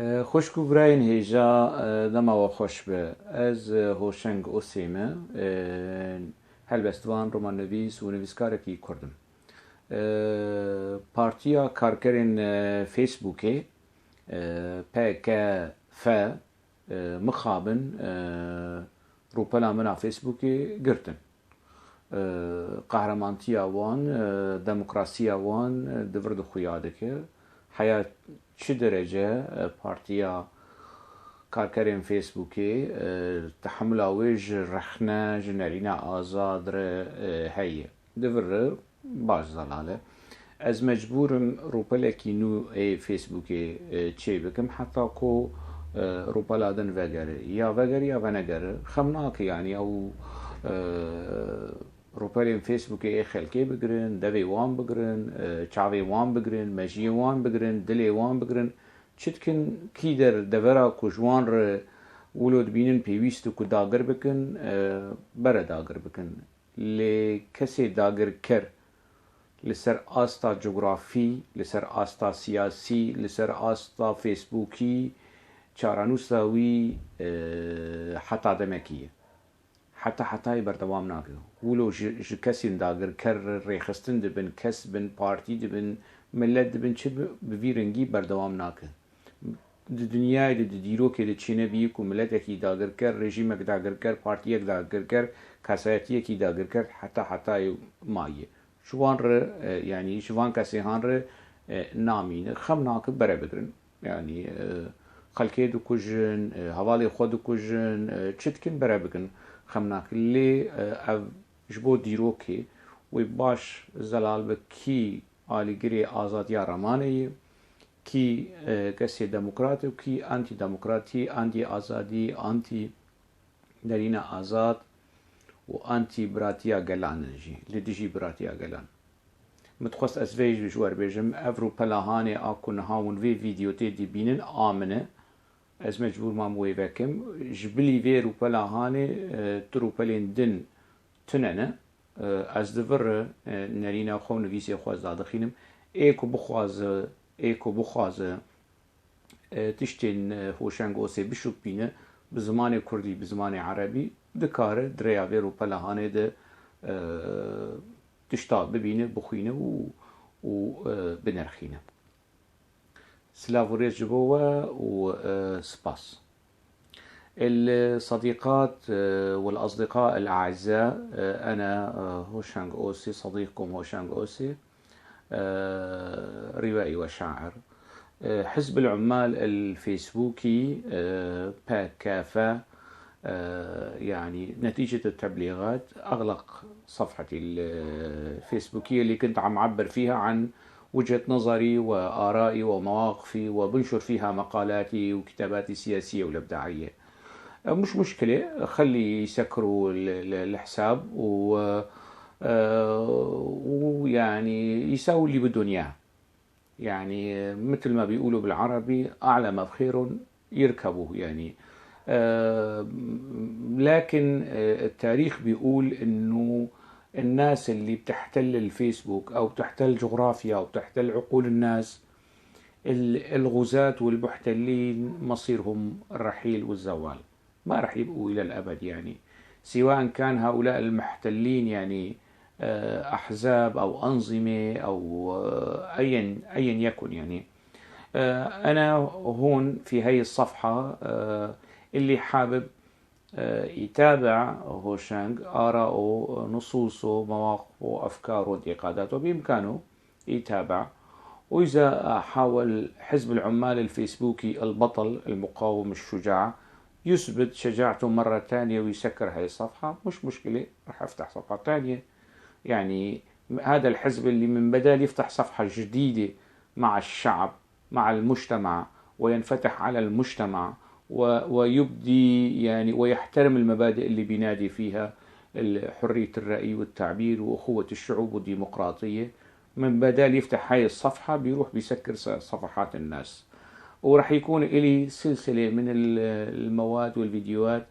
خوشکو براین هیجا دما و خوش به از هوشنگ اوسیمه هلبستوان رومان نویس و نویسکار کی کردم پارتیا کارکرین فیسبوکی پک ف مخابن روپلا منا فیسبوکی گرتن قهرمانتیا وان دموکراسی وان دورد خویاده که حياة چه درجة بارتيا كاركرين فيسبوكي تحمل ويج رخنا جنرينا آزاد هي دفر باش زلالة از مجبورم روبلكي نو اي فيسبوكي چه بكم حتى كو روبلا دن وگره يا وگره يا ونگره خمناك يعني او روپرین فیسبوک ای خلکی بگرن، دوی وان بگرن، چاوی وان بگرن، مجی وان بگرن، دلی وان بگرن. چتکن کی در دورا کجوان ر ولود بینن پیوست کو داگر بکن، بر داگر بکن. لی کسی داگر کر، لسر آستا جغرافی، لسر آستا سیاسی، لسر آستا فیسبوکی، چارانوساوی حتا دمکیه. حتى بردوام ناكو ولو كسين داگر كر ريخستن دبن كس بن بارتي دبن ملت دبن شد بفيرنجي بردوام ناكو الدنيا ديرو كده تشينه بيك وملت كي داگر كر رژيمك داگر كر بارتيك داگر كر كاساتيه كي داگر كر حتى مايه شوان يعني شوان كسيهان نامين خم ناكو بربدرن يعني خلكي دو كوجن هوالي خود كوجن تشتكن بربكن خمناك اللي جبو ديروكي ويباش زلال بكي آلي جري آزاد يا رماني كي كسي ديمقراطي وكي أنتي ديمقراطي أنتي آزادي أنتي دارينا آزاد وأنتي براتيا قلان نجي لديجي براتيا قلان متخص أسفيج بجوار بيجم أفرو بلاهاني أكون هاون في فيديو تيدي بينن آمنه از مجبور ما موی وکم جبلی وی روپلا هانه تروپلین دن تننه از دور نرینا خو نویسی خواز داده خینم ایکو بخواز تشتین هوشنگ اوسی بشوک بینه بزمان کردی بزمان عربی دکاره دریا وی روپلا هانه ده تشتا ببینه بخوینه و بنرخینه سلافوريز جبوة وسباس الصديقات والأصدقاء الأعزاء أنا هوشانغ أوسي صديقكم هوشانغ أوسي روائي وشاعر حزب العمال الفيسبوكي باك كافة يعني نتيجة التبليغات أغلق صفحتي الفيسبوكية اللي كنت عم عبر فيها عن وجهة نظري وآرائي ومواقفي وبنشر فيها مقالاتي وكتاباتي السياسية والإبداعية. مش مشكلة خلي يسكروا الحساب ويعني يساووا اللي بدهم إياه. يعني مثل ما بيقولوا بالعربي أعلى ما بخير يركبوه يعني. لكن التاريخ بيقول إنه الناس اللي بتحتل الفيسبوك أو بتحتل جغرافيا أو بتحتل عقول الناس الغزاة والمحتلين مصيرهم الرحيل والزوال ما رح يبقوا إلى الأبد يعني سواء كان هؤلاء المحتلين يعني أحزاب أو أنظمة أو أيا يكن يعني أنا هون في هاي الصفحة اللي حابب يتابع هوشانغ آراءه نصوصه مواقفه أفكاره انتقاداته بإمكانه يتابع وإذا حاول حزب العمال الفيسبوكي البطل المقاوم الشجاع يثبت شجاعته مرة ثانية ويسكر هاي الصفحة مش مشكلة رح أفتح صفحة ثانية يعني هذا الحزب اللي من بدال يفتح صفحة جديدة مع الشعب مع المجتمع وينفتح على المجتمع ويبدي يعني ويحترم المبادئ اللي بينادي فيها حرية الرأي والتعبير وأخوة الشعوب والديمقراطية من بدال يفتح هاي الصفحة بيروح بيسكر صفحات الناس ورح يكون إلي سلسلة من المواد والفيديوهات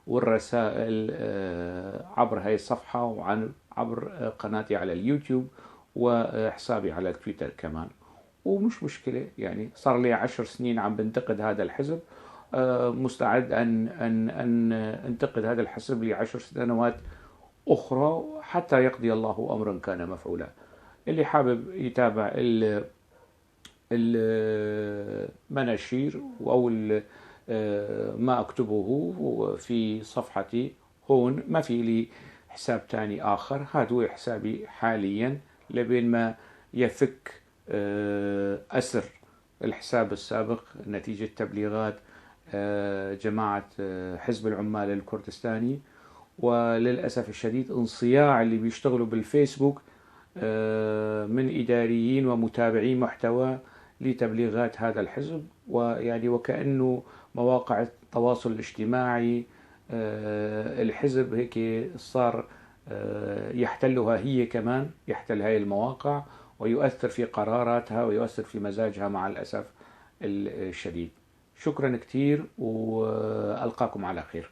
والرسائل عبر هاي الصفحة وعبر قناتي على اليوتيوب وحسابي على تويتر كمان ومش مشكلة، يعني صار لي 10 سنين عم بنتقد هذا الحزب، مستعد أن أنتقد هذا الحزب ل10 سنوات أخرى حتى يقضي الله أمرا كان مفعولا. اللي حابب يتابع المناشير أو ما أكتبه في صفحتي هون، ما في لي حساب تاني آخر، هذا هو حسابي حاليا لبين ما يفك أسر الحساب السابق نتيجة تبليغات جماعة حزب العمال الكردستاني، وللأسف الشديد انصياع اللي بيشتغلوا بالفيسبوك من إداريين ومتابعين محتوى لتبليغات هذا الحزب، ويعني وكأنه مواقع التواصل الاجتماعي الحزب هيك صار يحتلها هي كمان، يحتل هاي المواقع ويؤثر في قراراتها ويؤثر في مزاجها مع الأسف الشديد. شكرا كثير وألقاكم على خير.